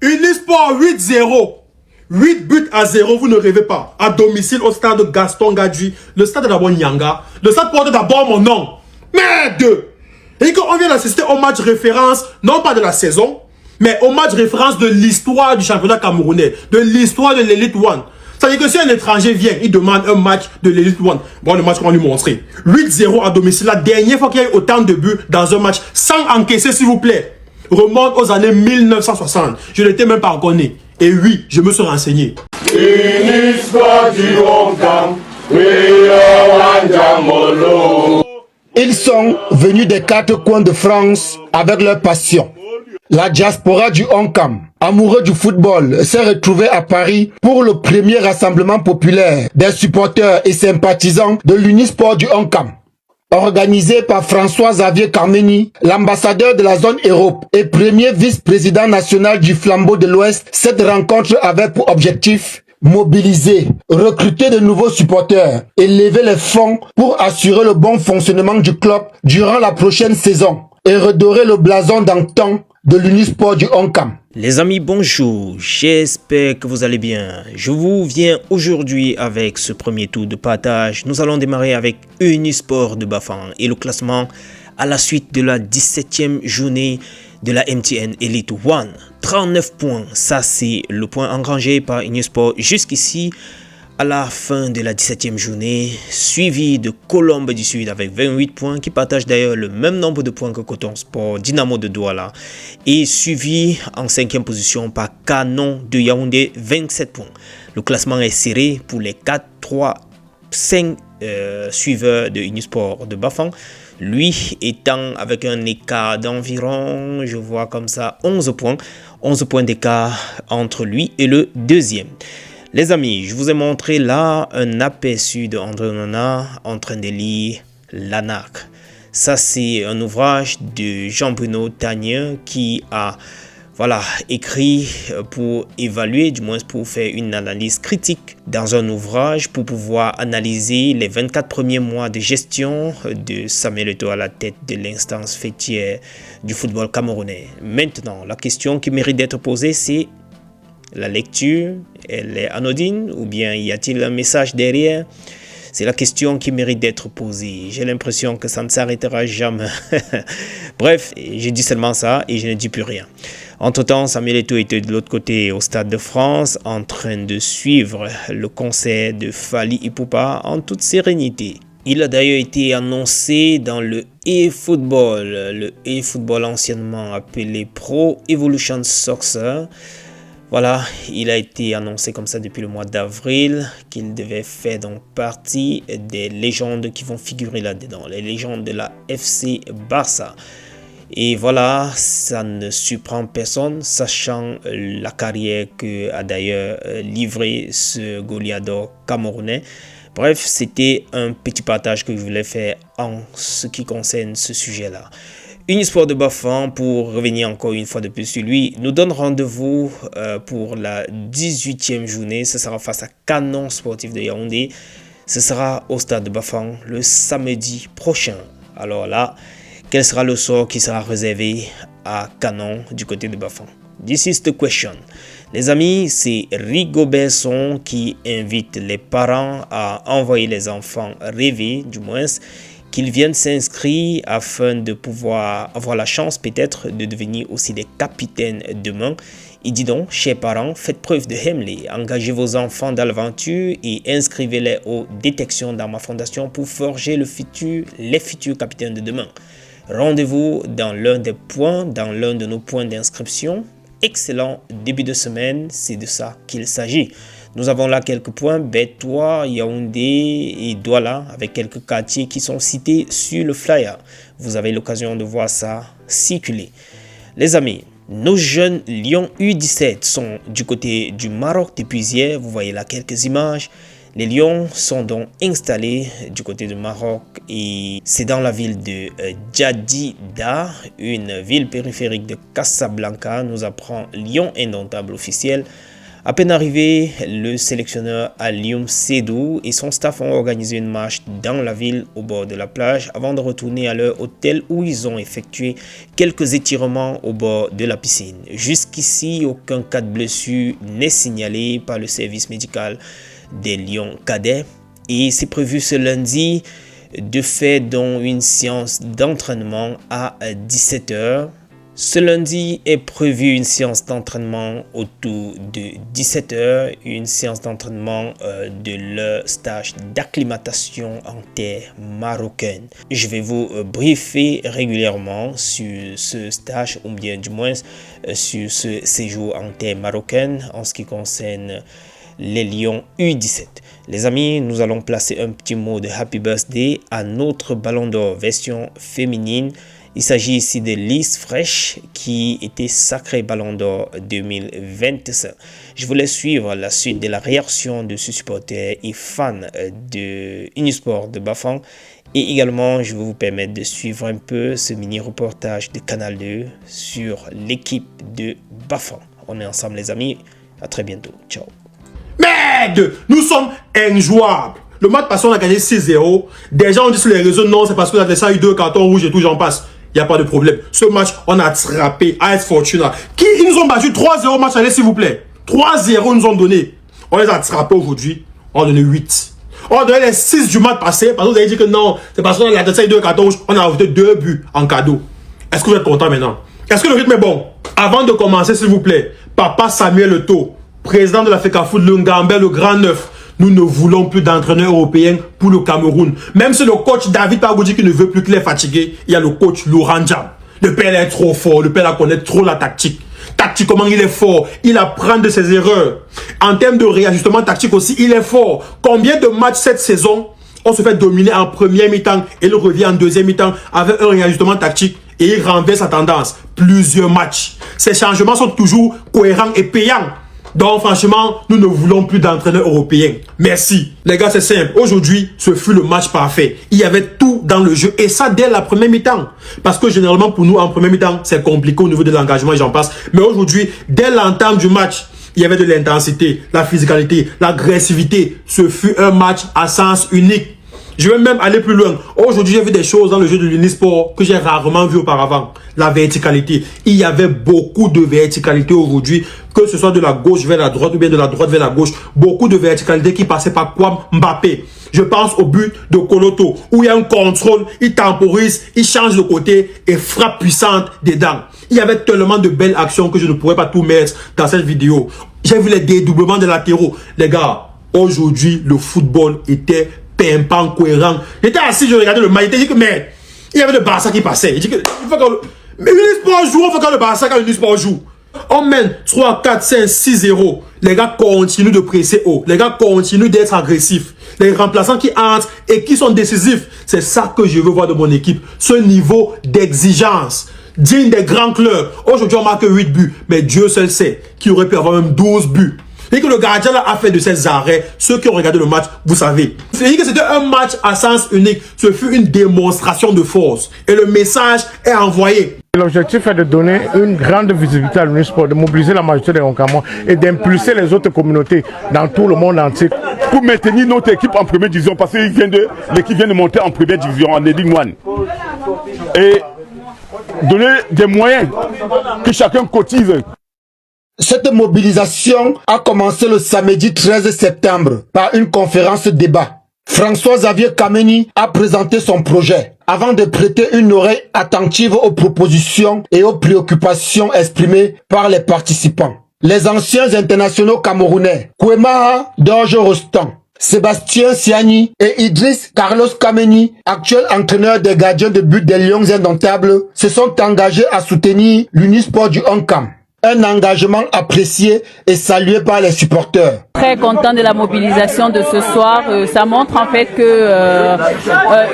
Unisport 8-0. 8 buts à 0, vous ne rêvez pas. À domicile au stade Gaston Gadji, le stade d'abord Nyanga. Le stade porte d'abord mon nom. Merde. Et qu'on vient d'assister au match référence, non pas de la saison, mais au match référence de l'histoire du championnat camerounais, de l'histoire de l'Elite One. C'est-à-dire que si un étranger vient, il demande un match de l'Elite One. Bon, le match qu'on va lui montrer. 8-0 à domicile, la dernière fois qu'il y a eu autant de buts dans un match, sans encaisser s'il vous plaît, remonte aux années 1960. Je n'étais même pas reconnu. Et oui, je me suis renseigné. Ils sont venus des 4 coins de France avec leur passion. La diaspora du Oncam, amoureux du football, s'est retrouvée à Paris pour le premier rassemblement populaire des supporters et sympathisants de l'Unisport du Oncam. Organisé par François-Xavier Carmeni, l'ambassadeur de la zone Europe et premier vice-président national du Flambeau de l'Ouest, cette rencontre avait pour objectif mobiliser, recruter de nouveaux supporters et lever les fonds pour assurer le bon fonctionnement du club durant la prochaine saison et redorer le blason d'antan de l'Unisport du Oncam. Les amis, bonjour, j'espère que vous allez bien. Je vous viens aujourd'hui avec ce premier tour de partage. Nous allons démarrer avec Unisport de Bafang et le classement à la suite de la 17e journée de la MTN Elite One. 39 points, ça c'est le point engrangé par Unisport jusqu'ici à la fin de la 17e journée, suivi de Colombe du Sud avec 28 points, qui partage d'ailleurs le même nombre de points que Coton Sport, Dynamo de Douala, et suivi en 5e position par Canon de Yaoundé, 27 points. Le classement est serré pour les 4, 3, 5 suiveurs de Unisport de Bafang, lui étant avec un écart d'environ, je vois comme ça, 11 points d'écart entre lui et le deuxième. Les amis, je vous ai montré là un aperçu de André Onana en train de lire l'ANAC. Ça, c'est un ouvrage de Jean-Bruno Tagnin qui a écrit pour évaluer, du moins pour faire une analyse critique dans un ouvrage pour pouvoir analyser les 24 premiers mois de gestion de Samuel Eto'o à la tête de l'instance fêtière du football camerounais. Maintenant, la question qui mérite d'être posée, c'est: la lecture, elle est anodine ou bien y a-t-il un message derrière? C'est la question qui mérite d'être posée. J'ai l'impression que ça ne s'arrêtera jamais. Bref, j'ai dit seulement ça et je ne dis plus rien. Entre-temps, Samuel Eto'o était de l'autre côté au Stade de France en train de suivre le concert de Fally Ipupa en toute sérénité. Il a d'ailleurs été annoncé dans le eFootball anciennement appelé Pro Evolution Soccer. Voilà, il a été annoncé comme ça depuis le mois d'avril qu'il devait faire donc partie des légendes qui vont figurer là-dedans, les légendes de la FC Barça. Et voilà, ça ne surprend personne, sachant la carrière que a d'ailleurs livré ce Goliath camerounais. Bref, c'était un petit partage que je voulais faire en ce qui concerne ce sujet-là. Unisport de Bafang, pour revenir encore une fois de plus sur lui, nous donne rendez-vous pour la 18e journée. Ce sera face à Canon Sportif de Yaoundé. Ce sera au stade de Bafang le samedi prochain. Alors là, quel sera le sort qui sera réservé à Canon du côté de Bafang? This is the question. Les amis, c'est Rigobertson qui invite les parents à envoyer les enfants rêver, du moins, qu'ils viennent s'inscrire afin de pouvoir avoir la chance peut-être de devenir aussi des capitaines demain. Il dit donc, chers parents, faites preuve de Hemley, engagez vos enfants dans l'aventure et inscrivez-les aux détections dans ma fondation pour forger les futurs capitaines de demain. Rendez-vous dans l'un de nos points d'inscription. Excellent début de semaine, c'est de ça qu'il s'agit. Nous avons là quelques points, Bétois, Yaoundé et Douala, avec quelques quartiers qui sont cités sur le flyer. Vous avez l'occasion de voir ça circuler. Les amis, nos jeunes Lions U17 sont du côté du Maroc depuis hier. Vous voyez là quelques images. Les Lions sont donc installés du côté du Maroc et c'est dans la ville de Djadida, une ville périphérique de Casablanca, nous apprend Lion Indomptable officiel. À peine arrivé, le sélectionneur Alioune Sédou et son staff ont organisé une marche dans la ville au bord de la plage avant de retourner à leur hôtel où ils ont effectué quelques étirements au bord de la piscine. Jusqu'ici, aucun cas de blessure n'est signalé par le service médical des Lions cadets et c'est prévu ce lundi de faire donc une séance d'entraînement à 17h. Ce lundi est prévu une séance d'entraînement autour de 17h, une séance d'entraînement de leur stage d'acclimatation en terre marocaine. Je vais vous briefer régulièrement sur ce stage ou bien du moins sur ce séjour en terre marocaine en ce qui concerne les Lions U17. Les amis, nous allons placer un petit mot de Happy Birthday à notre Ballon d'Or version féminine. Il s'agit ici de Lise Fraîche qui était sacrée Ballon d'Or 2025. Je voulais suivre la suite de la réaction de ce supporter et fan de Unisport de Bafang. Et également, je vais vous permettre de suivre un peu ce mini-reportage de Canal 2 sur l'équipe de Bafang. On est ensemble les amis. À très bientôt. Ciao. Merde, nous sommes injouables. Le match passé, on a gagné 6-0. Des gens ont dit sur les réseaux, non, c'est parce que l'adversaire a eu 2 cartons rouges et tout, j'en passe. Il n'y a pas de problème. Ce match, on a attrapé AS Fortuna. Ils nous ont battu 3-0 match aller, s'il vous plaît. 3-0 ils nous ont donné. On les a attrapés aujourd'hui. On a donné 8. On a donné les 6 du match passé. Parce que vous avez dit que non, c'est parce qu'on a l'adversaire a eu 2 cartons rouges. On a ajouté 2 buts en cadeau. Est-ce que vous êtes content maintenant? Est-ce que le rythme est bon? Avant de commencer, s'il vous plaît, Papa Samuel Eto'o, président de la FECAFOOT, le Ngambé, le Grand Neuf. Nous ne voulons plus d'entraîneurs européens pour le Cameroun. Même si le coach David Pagou dit qu'il ne veut plus qu'il est fatigué, il y a le coach Laurent Jam. Le père est trop fort, le père connaît trop la tactique. Tactiquement, il est fort. Il apprend de ses erreurs. En termes de réajustement tactique aussi, il est fort. Combien de matchs cette saison, on se fait dominer en première mi-temps et il revient en deuxième mi-temps avec un réajustement tactique et il renverse sa tendance. Plusieurs matchs. Ces changements sont toujours cohérents et payants. Donc franchement, nous ne voulons plus d'entraîneurs européens. Merci. Les gars, c'est simple. Aujourd'hui, ce fut le match parfait. Il y avait tout dans le jeu. Et ça dès la première mi-temps. Parce que généralement, pour nous, en première mi-temps, c'est compliqué au niveau de l'engagement et j'en passe. Mais aujourd'hui, dès l'entame du match, il y avait de l'intensité, la physicalité, l'agressivité. Ce fut un match à sens unique. Je vais même aller plus loin. Aujourd'hui, j'ai vu des choses dans le jeu de l'Unisport que j'ai rarement vu auparavant. La verticalité. Il y avait beaucoup de verticalité aujourd'hui, que ce soit de la gauche vers la droite ou bien de la droite vers la gauche. Beaucoup de verticalité qui passait par Kwame Mbappé. Je pense au but de Koloto, où il y a un contrôle, il temporise, il change de côté et frappe puissante dedans. Il y avait tellement de belles actions que je ne pourrais pas tout mettre dans cette vidéo. J'ai vu les dédoublements de latéraux. Les gars, aujourd'hui, le football était pimpant, cohérent. J'étais assis, je regardais le match, il dit que mais il y avait le Barça qui passait. Il dit que il faut que mais l'Unisport joue, on fait quand le Barça, quand l'Unisport joue. On mène 3, 4, 5, 6-0. Les gars continuent de presser haut. Les gars continuent d'être agressifs. Les remplaçants qui entrent et qui sont décisifs. C'est ça que je veux voir de mon équipe. Ce niveau d'exigence digne des grands clubs. Aujourd'hui, on marque 8 buts. Mais Dieu seul sait qu'il aurait pu avoir même 12 buts. Et que le gardien là a fait de ces arrêts. Ceux qui ont regardé le match, vous savez. C'est que c'était un match à sens unique. Ce fut une démonstration de force. Et le message est envoyé. L'objectif est de donner une grande visibilité à l'Unisport, de mobiliser la majorité des Oncamois et d'impulser les autres communautés dans tout le monde entier pour maintenir notre équipe en première division parce que l'équipe vient de monter en première division, en Ligue 1. Et donner des moyens que chacun cotise. Cette mobilisation a commencé le samedi 13 septembre par une conférence débat. François-Xavier Kameni a présenté son projet avant de prêter une oreille attentive aux propositions et aux préoccupations exprimées par les participants. Les anciens internationaux camerounais, Kwemaha Dorje Rostan, Sébastien Siani et Idriss Carlos Kameni, actuel entraîneur des gardiens de but des Lions Indomptables, se sont engagés à soutenir l'Unisport du Oncam. Un engagement apprécié et salué par les supporters. Très content de la mobilisation de ce soir. Ça montre en fait que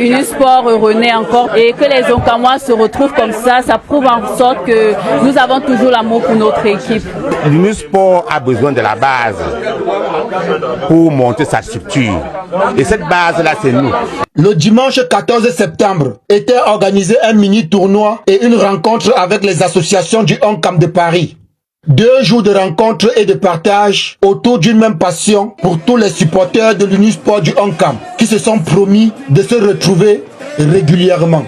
Unisport renaît encore et que les Oncamois se retrouvent comme ça. Ça prouve en sorte que nous avons toujours l'amour pour notre équipe. L'Unisport a besoin de la base pour monter sa structure. Et cette base-là, c'est nous. Le dimanche 14 septembre était organisé un mini-tournoi et une rencontre avec les associations du Oncam de Paris. 2 jours de rencontres et de partage autour d'une même passion pour tous les supporters de l'Unisport du Oncam qui se sont promis de se retrouver régulièrement.